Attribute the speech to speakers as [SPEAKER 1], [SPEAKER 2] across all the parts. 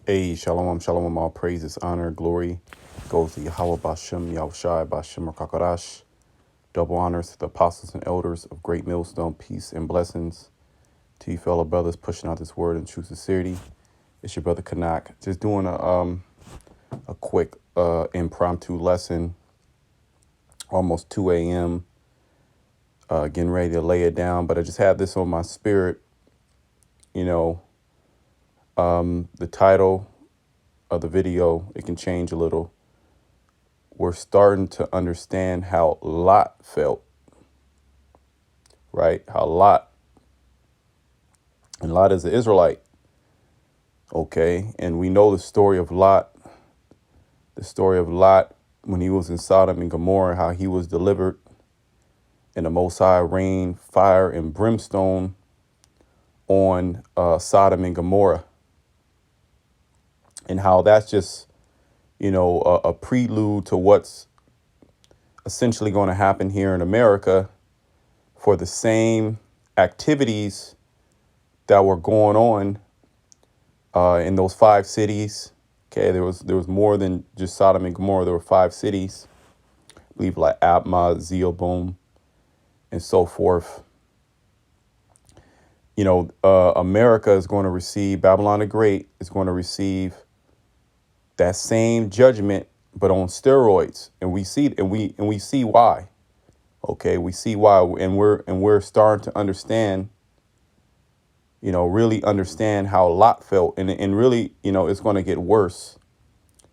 [SPEAKER 1] Hey, shalom, shalom, all praises, honor, glory goes to Yahweh Bashem, Yahushai Bashem Rakakarash. Double honors to the apostles and elders of Great Millstone, peace and blessings to you fellow brothers pushing out this word in true sincerity. It's your brother Kanak. Just doing a quick impromptu lesson, almost 2 a.m., getting ready to lay it down, but I just had this on my spirit, you know, the title of the video, it can change a little. We're starting to understand how Lot felt, right? How Lot, and Lot is an Israelite, okay? And we know the story of Lot when he was in Sodom and Gomorrah, how he was delivered and the Most High rained fire and brimstone on Sodom and Gomorrah, and how that's just, a prelude to what's essentially going to happen here in America for the same activities that were going on in those 5 cities. Okay, there was more than just Sodom and Gomorrah. There were 5 cities, I believe, like Atma, Zeelboom, and so forth. America is going to receive, Babylon the Great is going to receive that same judgment, but on steroids, and we see why. Okay, we see why, and we're starting to understand. Really understand how Lot felt, and really, it's going to get worse.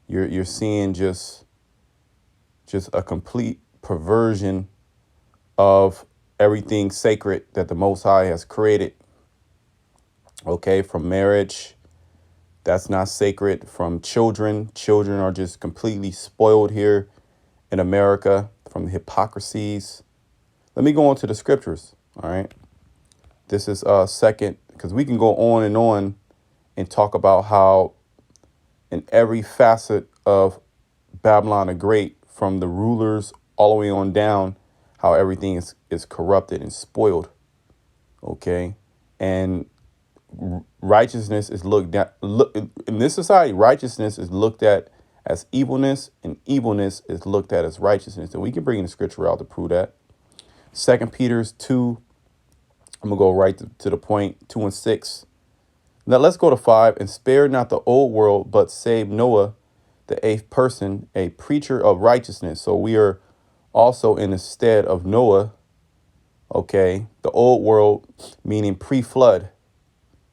[SPEAKER 1] You're seeing just a complete perversion of everything sacred that the Most High has created. Okay, from marriage, that's not sacred. From children are just completely spoiled here in America from the hypocrisies. Let me go on to the scriptures. All right, this is second, because we can go on and talk about how in every facet of Babylon the Great, from the rulers all the way on down, how everything is corrupted and spoiled. Okay, and righteousness is looked at. In this society, righteousness is looked at as evilness, and evilness is looked at as righteousness. And we can bring in the scripture out to prove that. 2 Peter 2. I'm gonna go right to the point. 2 and 6. Now let's go to 5. And spare not the old world, but save Noah, the eighth person, a preacher of righteousness. So we are also in the stead of Noah. Okay, the old world meaning pre-flood.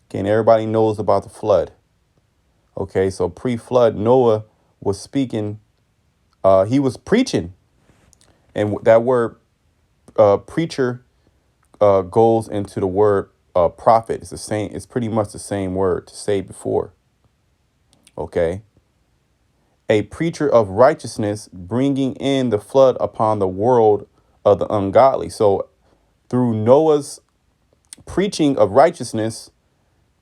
[SPEAKER 1] Okay, and everybody knows about the flood. Okay, so pre-flood, Noah was speaking. He was preaching, and that word preacher goes into the word prophet. It's the same. It's pretty much the same word to say before. Okay. A preacher of righteousness, bringing in the flood upon the world of the ungodly. So through Noah's preaching of righteousness,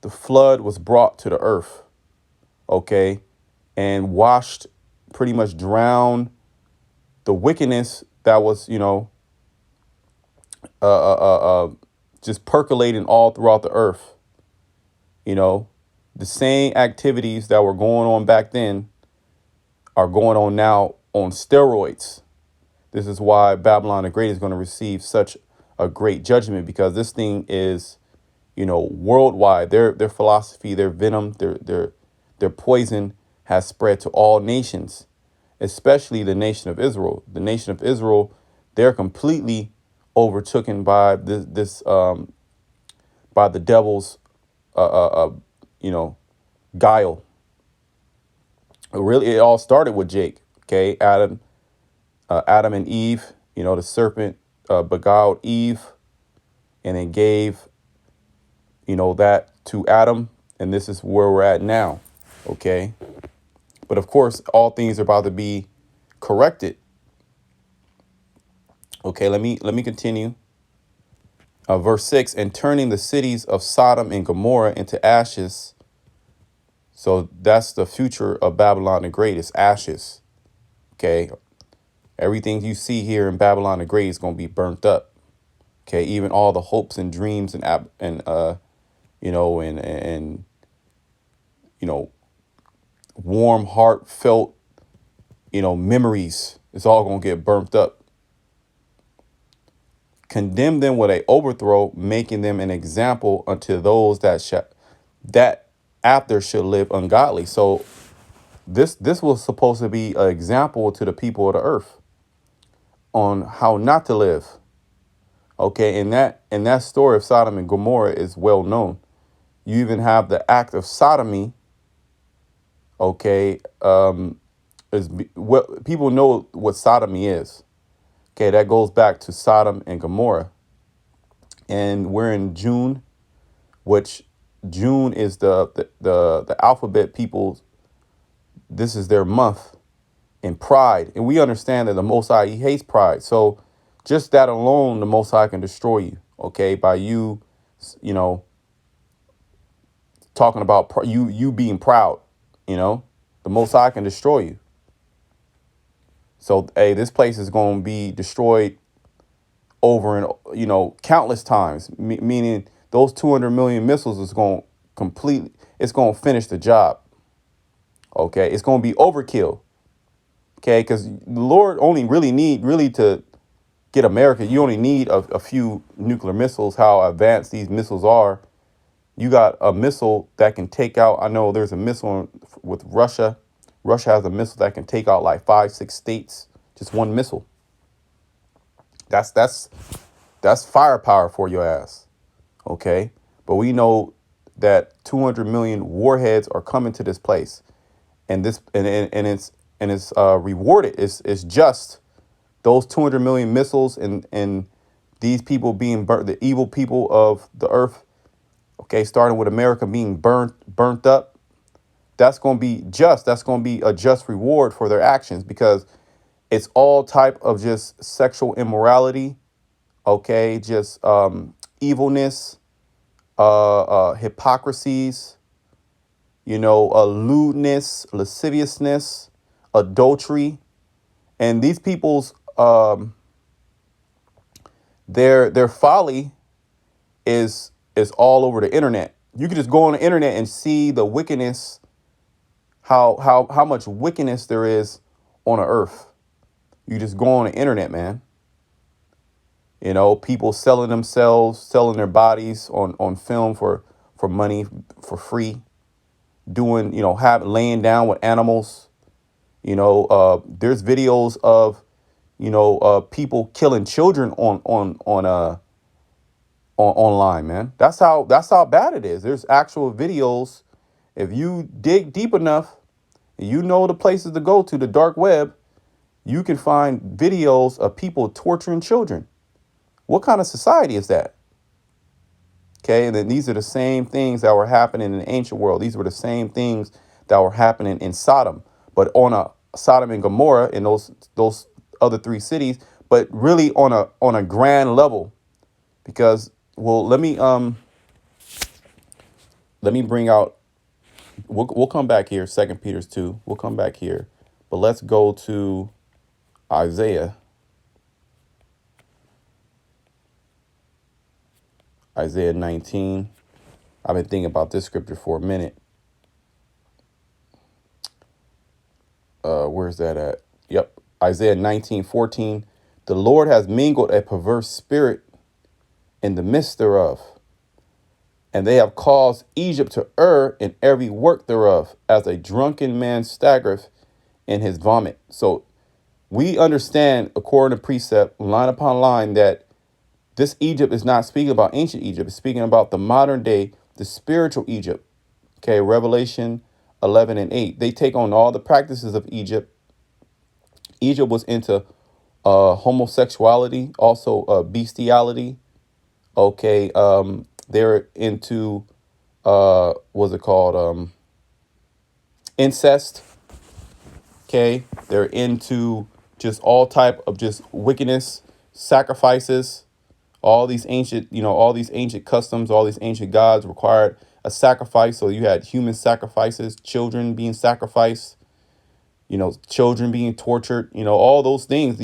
[SPEAKER 1] the flood was brought to the earth. Okay. And washed, pretty much drowned the wickedness that was, just percolating all throughout the earth. The same activities that were going on back then are going on now on steroids. This is why Babylon the Great is going to receive such a great judgment, because this thing is, worldwide. Their philosophy, their venom, their poison has spread to all nations, especially the nation of Israel. The nation of Israel, they're completely overtaken by this by the devil's guile. Really, it all started with Jake. Okay, Adam and Eve. The serpent beguiled Eve, and then gave that to Adam, and this is where we're at now. Okay, but of course, all things are about to be corrected. Okay, let me continue. Verse 6, and turning the cities of Sodom and Gomorrah into ashes. So that's the future of Babylon the Great, is ashes. Okay, everything you see here in Babylon the Great is going to be burnt up. Okay, even all the hopes and dreams and warm, heartfelt, memories. It's all going to get burnt up. Condemn them with a overthrow, making them an example unto those that after should live ungodly. So this was supposed to be an example to the people of the earth on how not to live. Okay, and that story of Sodom and Gomorrah is well known. You even have the act of sodomy. Okay, what people know what sodomy is. Okay, that goes back to Sodom and Gomorrah, and we're in June, which June is the alphabet people. This is their month in pride, and we understand that the Most High, he hates pride. So just that alone, the Most High can destroy you. Okay, by you, you know, talking about you being proud. The Most High can destroy you. So hey, this place is going to be destroyed over and countless times. Meaning those 200 million missiles is going to completely. It's going to finish the job. Okay, it's going to be overkill. Okay, because the Lord only really to get America. You only need a few nuclear missiles. How advanced these missiles are. You got a missile that can take out. I know there's a missile with Russia. Russia has a missile that can take out like 5-6 states. Just one missile. That's firepower for your ass. Okay, but we know that 200 million warheads are coming to this place, and it's rewarded. It's just those 200 million missiles and these people being burnt, the evil people of the earth. Okay, starting with America being burnt up. That's going to be just. That's going to be a just reward for their actions, because it's all type of just sexual immorality. Okay, just evilness, hypocrisies, lewdness, lasciviousness, adultery, and these people's their folly is all over the internet. You can just go on the internet and see the wickedness, how much wickedness there is on the earth. You just go on the internet, man. People selling themselves, selling their bodies on film for money, for free, doing, laying down with animals. There's videos of, people killing children online, man. That's how bad it is. There's actual videos. If you dig deep enough, the places to go to, the dark web, you can find videos of people torturing children. What kind of society is that? Okay, and then these are the same things that were happening in the ancient world. These were the same things that were happening in Sodom, but on a Sodom and Gomorrah, in those other three cities, but really on a grand level. Because, well, let me bring out. We'll come back here. 2 Peter 2. We'll come back here, but let's go to Isaiah. Isaiah 19. I've been thinking about this scripture for a minute. Where's that at? Yep. Isaiah 19:14. The Lord has mingled a perverse spirit in the midst thereof, and they have caused Egypt to err in every work thereof, as a drunken man staggereth in his vomit. So we understand, according to precept, line upon line, that this Egypt is not speaking about ancient Egypt. It's speaking about the modern day, the spiritual Egypt. Okay, Revelation 11:8. They take on all the practices of Egypt. Egypt was into homosexuality, also bestiality. Okay, they're into what's it called? Incest. Okay, they're into just all type of just wickedness, sacrifices. All these ancient customs, all these ancient gods required a sacrifice. So you had human sacrifices, children being sacrificed, children being tortured, all those things.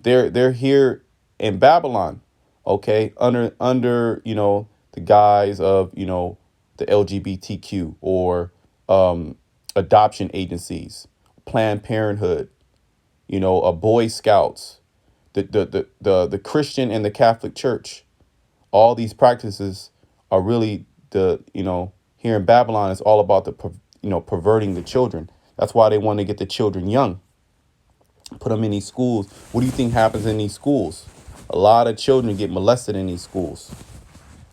[SPEAKER 1] They're here in Babylon, okay, under the guise of the LGBTQ or adoption agencies, Planned Parenthood, Boy Scouts, the Christian and the Catholic Church. All these practices are really here in Babylon, it's all about perverting the children. That's why they want to get the children young, put them in these schools. What do you think happens in these schools? A lot of children get molested in these schools.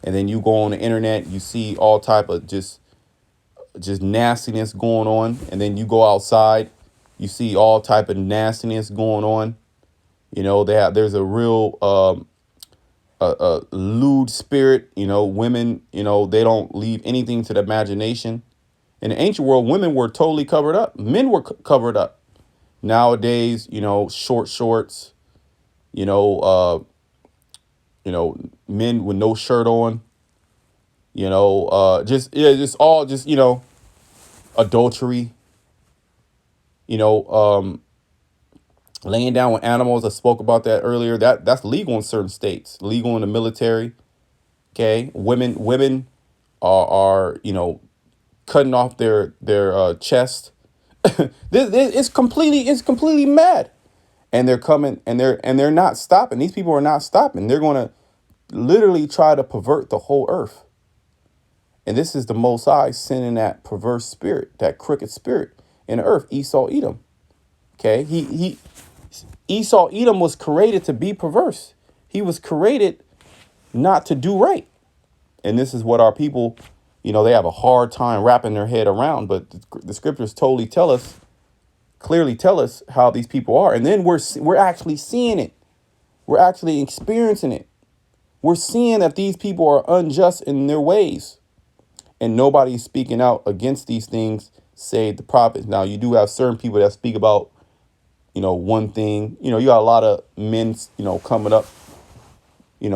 [SPEAKER 1] And then you go on the internet, you see all type of just nastiness going on. And then you go outside, you see all type of nastiness going on. There's a real a lewd spirit. Women, they don't leave anything to the imagination. In the ancient world, women were totally covered up. Men were covered up. Nowadays, short shorts, men with no shirt on, just all adultery, laying down with animals. I spoke about that earlier. That's legal in certain states, legal in the military. Okay. Women are cutting off their chest. It's completely mad. And they're coming and they're not stopping. These people are not stopping. They're going to literally try to pervert the whole earth. And this is the Most High sending that perverse spirit, that crooked spirit in the earth, Esau, Edom. Okay. Esau, Edom was created to be perverse. He was created not to do right. And this is what our people, they have a hard time wrapping their head around. But the scriptures clearly tell us how these people are. And then we're actually seeing it. We're actually experiencing it. We're seeing that these people are unjust in their ways. And nobody's speaking out against these things, save the prophets. Now, you do have certain people that speak about, one thing. You got a lot of men, coming up,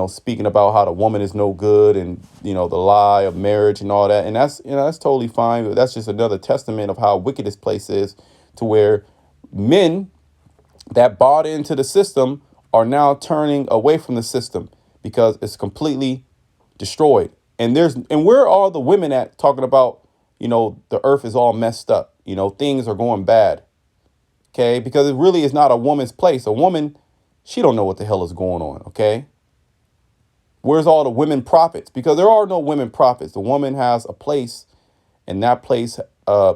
[SPEAKER 1] speaking about how the woman is no good and, the lie of marriage and all that. And that's totally fine. But that's just another testament of how wicked this place is, to where men that bought into the system are now turning away from the system because it's completely destroyed. And where are the women at talking about, the earth is all messed up, things are going bad. Okay, because it really is not a woman's place. A woman, she don't know what the hell is going on. Okay. Where's all the women prophets? Because there are no women prophets. The woman has a place, and that place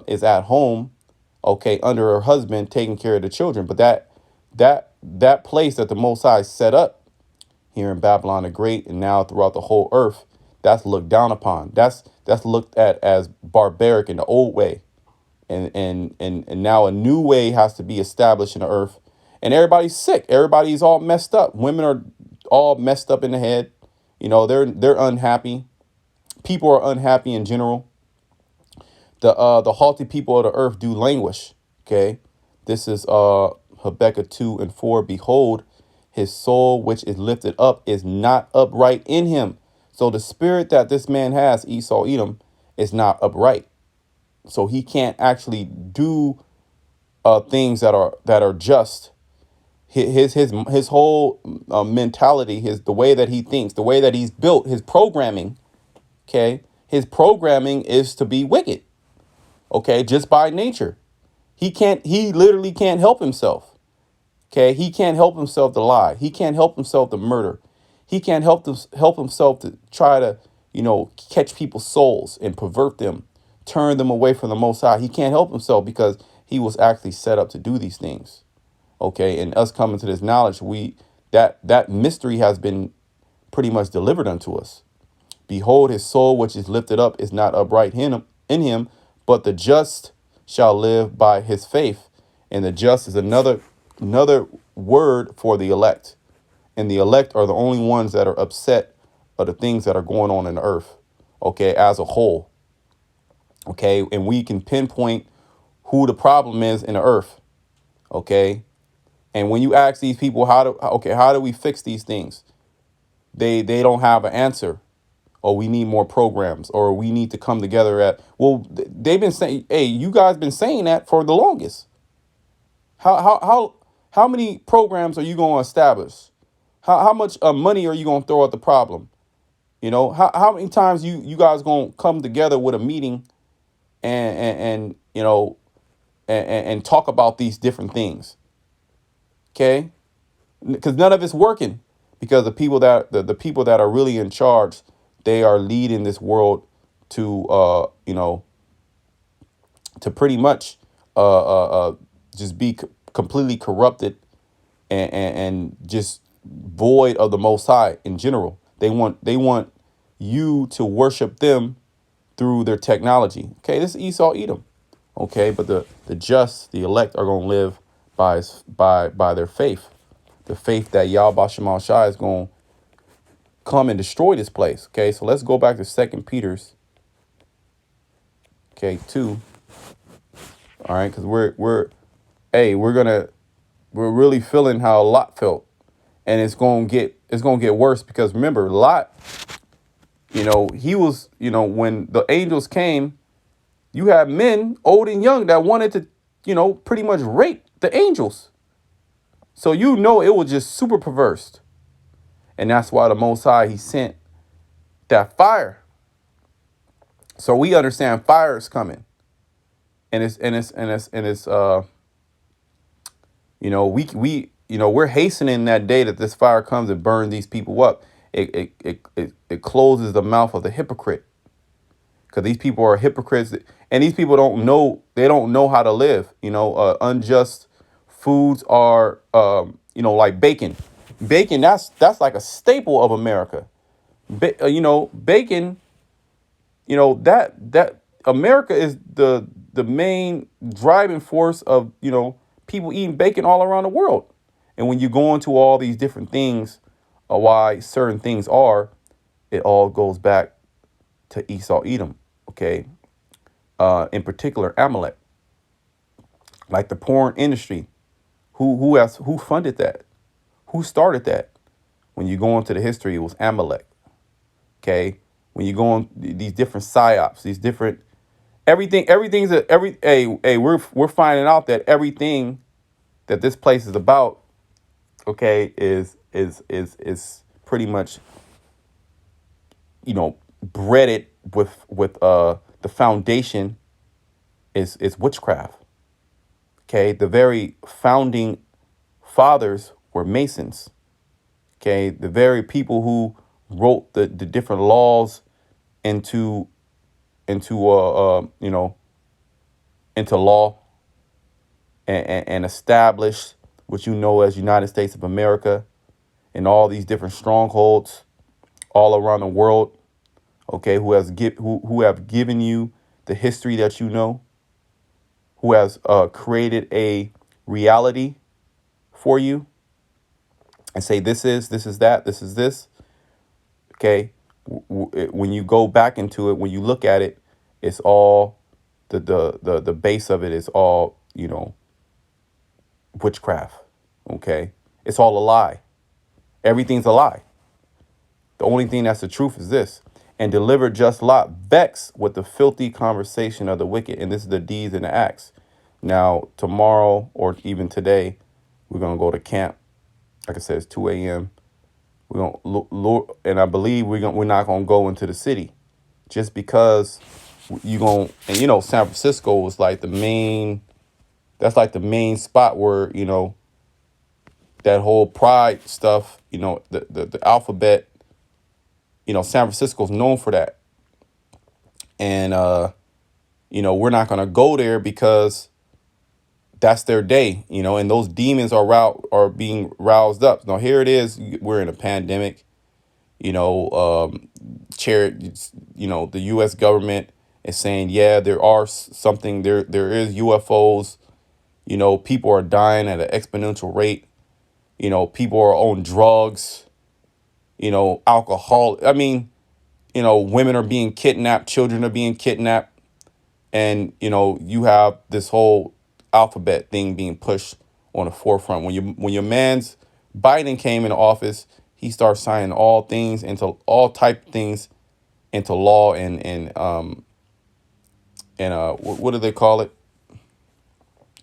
[SPEAKER 1] is at home, okay, under her husband, taking care of the children. But that place that the Most High set up here in Babylon the Great and now throughout the whole earth, that's looked down upon. That's looked at as barbaric in the old way. And now a new way has to be established in the earth. And everybody's sick. Everybody's all messed up. Women are all messed up in the head. They're unhappy. People are unhappy in general. The haughty people of the earth do languish. Okay. This is Habakkuk 2:4. Behold, his soul which is lifted up is not upright in him. So the spirit that this man has, Esau, Edom, is not upright. So he can't actually do things that are just. His whole mentality, the way that he thinks, the way that he's built, his programming. Okay, his programming is to be wicked. Okay, just by nature, he literally can't help himself. Okay, he can't help himself to lie. He can't help himself to murder. He can't help himself to try to catch people's souls and pervert them, turn them away from the Most High. He can't help himself because he was actually set up to do these things. Okay, and us coming to this knowledge, that mystery has been pretty much delivered unto us. Behold, his soul which is lifted up is not upright in him, but the just shall live by his faith. And the just is another word for the elect. And the elect are the only ones that are upset of the things that are going on in the earth. Okay, as a whole. Okay, and we can pinpoint who the problem is in the earth. Okay. And when you ask these people how do we fix these things? They don't have an answer. Or we need more programs, or we need to come together they've been saying, hey, you guys been saying that for the longest. How many programs are you going to establish? How much money are you going to throw at the problem? How many times you guys going to come together with a meeting and you know, and talk about these different things. Okay, because none of it's working, because the people that are really in charge, they are leading this world to you know, to pretty much just be completely corrupted, and just void of the Most High in general. They want you to worship them through their technology. Okay, this is Esau Edom. Okay, but the just, the elect, are gonna live by their faith, the faith that Yahweh Shema Shai is gonna come and destroy this place. Okay, so let's go back to Second Peter's, okay, 2. All right, because we're really feeling how Lot felt, and it's gonna get worse, because remember, Lot, you know, he was, you know, when the angels came, you had men, old and young, that wanted to, you know, pretty much rape the angels. So you know it was just super perverse, and that's why the Most High, he sent that fire. So we understand fire is coming, and it's you know, we you know, we're hastening that day that this fire comes and burns these people up. It closes the mouth of the hypocrite, because these people are hypocrites, and these people don't know how to live. You know, unjust foods are, you know, like bacon. That's like a staple of America. You know, bacon, you know, that America is the main driving force of, you know, people eating bacon all around the world. And when you go into all these different things, why certain things are, it all goes back to Esau Edom. Okay, in particular Amalek, like the porn industry. Who funded that? Who started that? When you go into the history, it was Amalek. Okay, when you go on these different psyops, these different everything's we're finding out that everything that this place is about, okay, is pretty much, you know, breaded with the foundation is witchcraft. Okay, the very founding fathers were Masons. Okay, the very people who wrote the different laws into you know, into law, and established what you know as United States of America, and all these different strongholds all around the world. Okay, who have given you the history that you know, who has created a reality for you, and say this is that, this is this. Okay, when you go back into it, when you look at it, it's all the base of it is all, you know, witchcraft. Okay, it's all a lie. Everything's a lie. The only thing that's the truth is this. And delivered just Lot, vexed with the filthy conversation of the wicked. And this is the deeds and the acts. Now, tomorrow or even today, we're going to go to camp. Like I said, it's 2 a.m. We're going to look, and I believe we're not going to go into the city, just because you going, and you know, San Francisco was like that's like the main spot where, you know, that whole pride stuff, you know, the alphabet, you know, San Francisco's known for that. And, you know, we're not going to go there because that's their day, you know, and those demons are being roused up. Now, here it is. We're in a pandemic, you know, you know, the U.S. government is saying, yeah, there are something there. There is UFOs, you know, people are dying at an exponential rate. You know, people are on drugs, you know, alcohol. I mean, you know, women are being kidnapped, children are being kidnapped. And, you know, you have this whole alphabet thing being pushed on the forefront. When your man's Biden came into office, he started signing all type things into law, and what do they call it?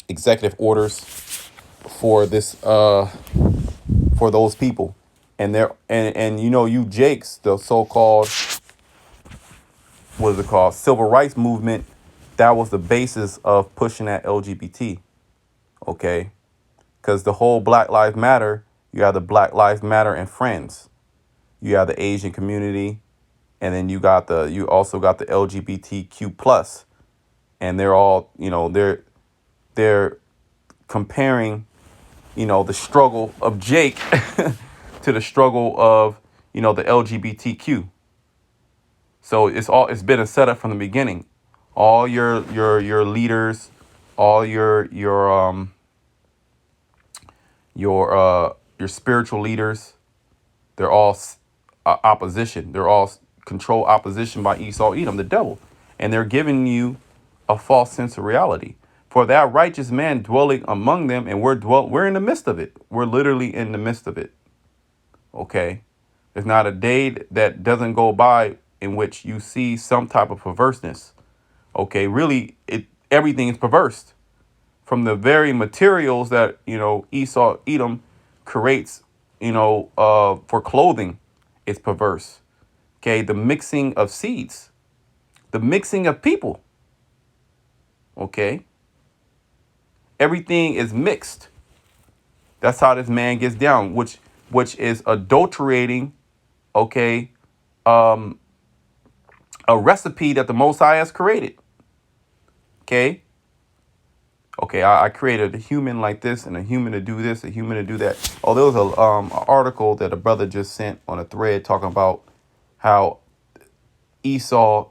[SPEAKER 1] Executive orders for this for those people. And you know, you Jakes, the so-called, what is it called, civil rights movement, that was the basis of pushing that LGBT. Okay, because the whole Black Lives Matter, you have the Black Lives Matter and Friends, you have the Asian community, and then you also got the LGBTQ plus, and they're all, they're comparing, the struggle of Jake to the struggle of, the LGBTQ. So it's been a setup from the beginning. All your leaders, all your spiritual leaders, they're all opposition. They're all control opposition by Esau, Edom, the devil, and they're giving you a false sense of reality. For that righteous man dwelling among them, and we're in the midst of it. We're literally in the midst of it. Okay, there's not a day that doesn't go by in which you see some type of perverseness. Okay, really, everything is perverse from the very materials that Esau Edom creates. For clothing, it's perverse. Okay, the mixing of seeds, the mixing of people. Okay, everything is mixed. That's how this man gets down, which is adulterating. Okay, a recipe that the Most High has created. Okay. Okay, I created a human like this and a human to do this, a human to do that. Oh, there was a an article that a brother just sent on a thread talking about how Esau,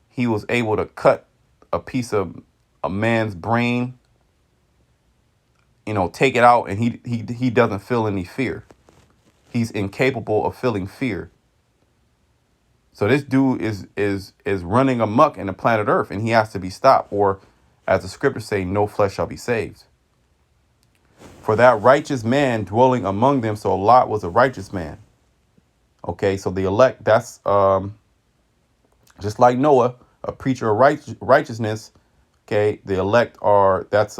[SPEAKER 1] he was able to cut a piece of a man's brain, take it out, and he doesn't feel any fear. He's incapable of feeling fear. So this dude is running amok in the planet Earth, and he has to be stopped, or as the scriptures say, no flesh shall be saved. For that righteous man dwelling among them, so Lot was a righteous man. Okay, so the elect, that's just like Noah, a preacher of righteousness. Okay, the elect that's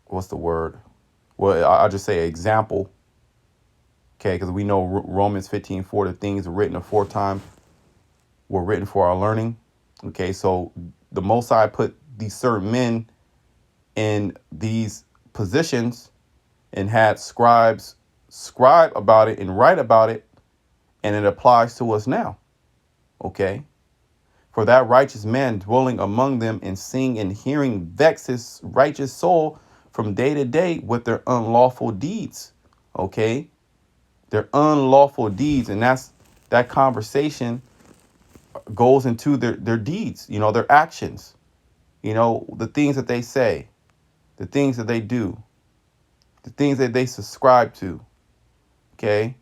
[SPEAKER 1] what's the word? Well, I'll just say example. Okay, because we know Romans 15:4, the things written aforetime were written for our learning. Okay, so the Most High put these certain men in these positions and had scribes scribe about it and write about it, and it applies to us now. Okay, for that righteous man dwelling among them and seeing and hearing vex his righteous soul from day to day with their unlawful deeds. Okay, their unlawful deeds, and that conversation goes into their deeds, their actions, the things that they say, the things that they do, the things that they subscribe to. Okay,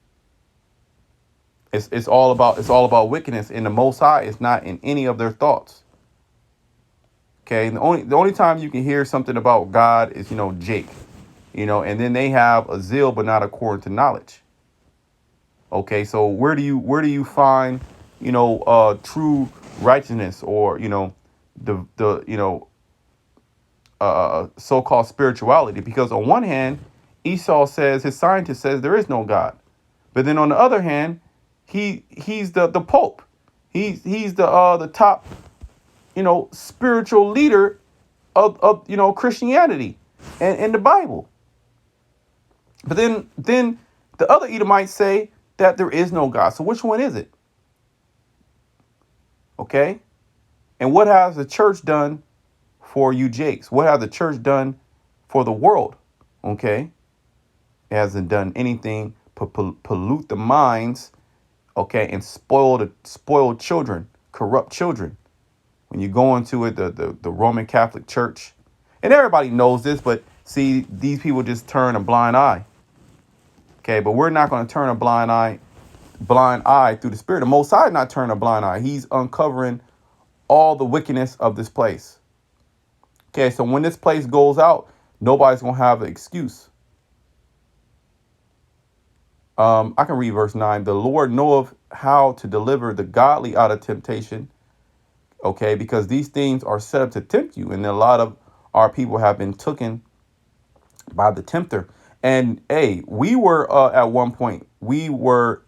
[SPEAKER 1] it's all about wickedness, and the Most High is not in any of their thoughts. Okay, and the only time you can hear something about God is Jake, and then they have a zeal but not according to knowledge. Okay, so where do you find true righteousness, or the so-called spirituality? Because on one hand, Esau says, his scientist says there is no God, but then on the other hand, he's the Pope. He's the top spiritual leader of Christianity and the Bible. But then the other Edomites say that there is no God. So which one is it? Okay, and what has the church done for you, Jakes? What has the church done for the world? Okay, it hasn't done anything to pollute the minds. Okay, and spoil children, corrupt children. When you go into it, the Roman Catholic Church, and everybody knows this, but see, these people just turn a blind eye. Okay, but we're not going to turn a blind eye through the Spirit. The Most High not turn a blind eye. He's uncovering all the wickedness of this place. Okay, so when this place goes out, nobody's going to have an excuse. I can read verse 9. The Lord knoweth how to deliver the godly out of temptation. Okay, because these things are set up to tempt you. And a lot of our people have been taken by the tempter. And hey, we were at one point, we were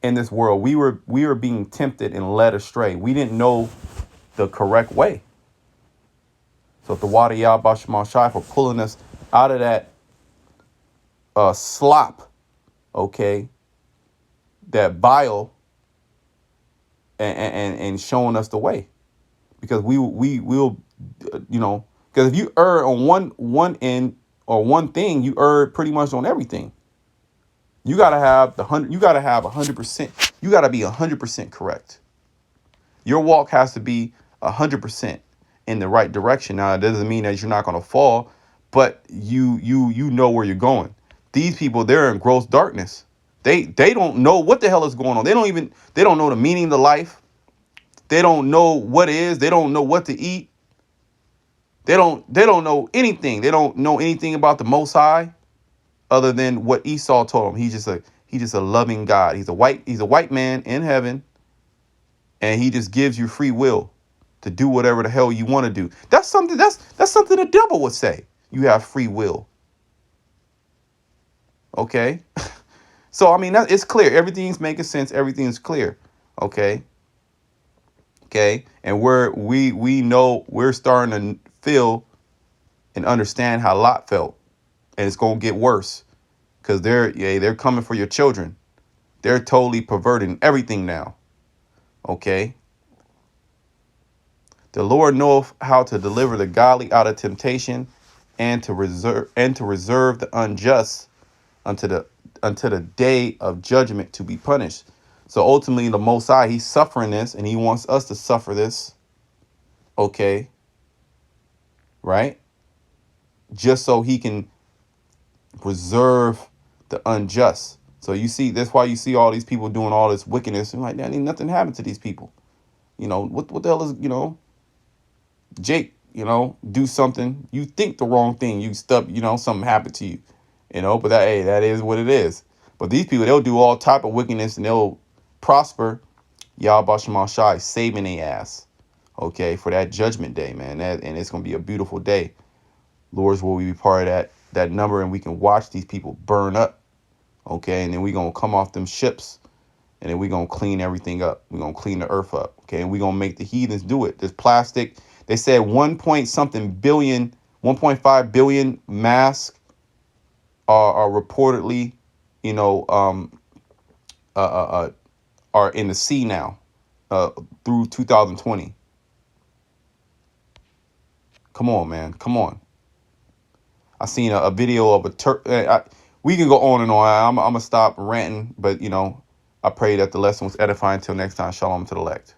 [SPEAKER 1] in this world. We were being tempted and led astray. We didn't know the correct way. So the water Yahbashimashai for pulling us out of that slop, okay, that bile, and showing us the way, because we will, because if you err on one end or one thing, you err pretty much on everything. You gotta have 100%. You gotta be 100% correct. Your walk has to be 100% in the right direction. Now, it doesn't mean that you're not gonna fall, but you know where you're going. These people, they're in gross darkness. They don't know what the hell is going on. They don't know the meaning of the life. They don't know what it is. They don't know what to eat. They don't know anything. They don't know anything about the Most High, other than what Esau told him. He's just a loving God. He's a white man in heaven, and he just gives you free will to do whatever the hell you want to do. That's something the devil would say. You have free will. Okay? So I mean, it's clear. Everything's making sense. Everything's clear. Okay? Okay? And we know, we're starting to feel and understand how Lot felt. And it's going to get worse, because they're coming for your children. They're totally perverting everything now. Okay? The Lord knoweth how to deliver the godly out of temptation, and to reserve the unjust unto the day of judgment to be punished. So ultimately, the Most High, he's suffering this, and he wants us to suffer this. Okay? Right? Just so he can preserve the unjust. So you see, that's why you see all these people doing all this wickedness. And like, that ain't nothing happened to these people. What the hell is, Jake, do something. You think the wrong thing. You something happened to you, but that is what it is. But these people, they'll do all type of wickedness and they'll prosper. Yahbashimashai saving their ass. Okay, for that judgment day, man. And it's going to be a beautiful day. Lord's will we be part of that number, and we can watch these people burn up. Okay, and then we're going to come off them ships, and then we're going to clean everything up. We're going to clean the earth up. Okay, and we're going to make the heathens do it. This plastic, they said 1.5 billion masks are reportedly, are in the sea now, through 2020. Come on, man. Come on. I seen a video of a Turk. We can go on and on. I'm going to stop ranting, but, I pray that the lesson was edifying. Until next time, shalom to the elect.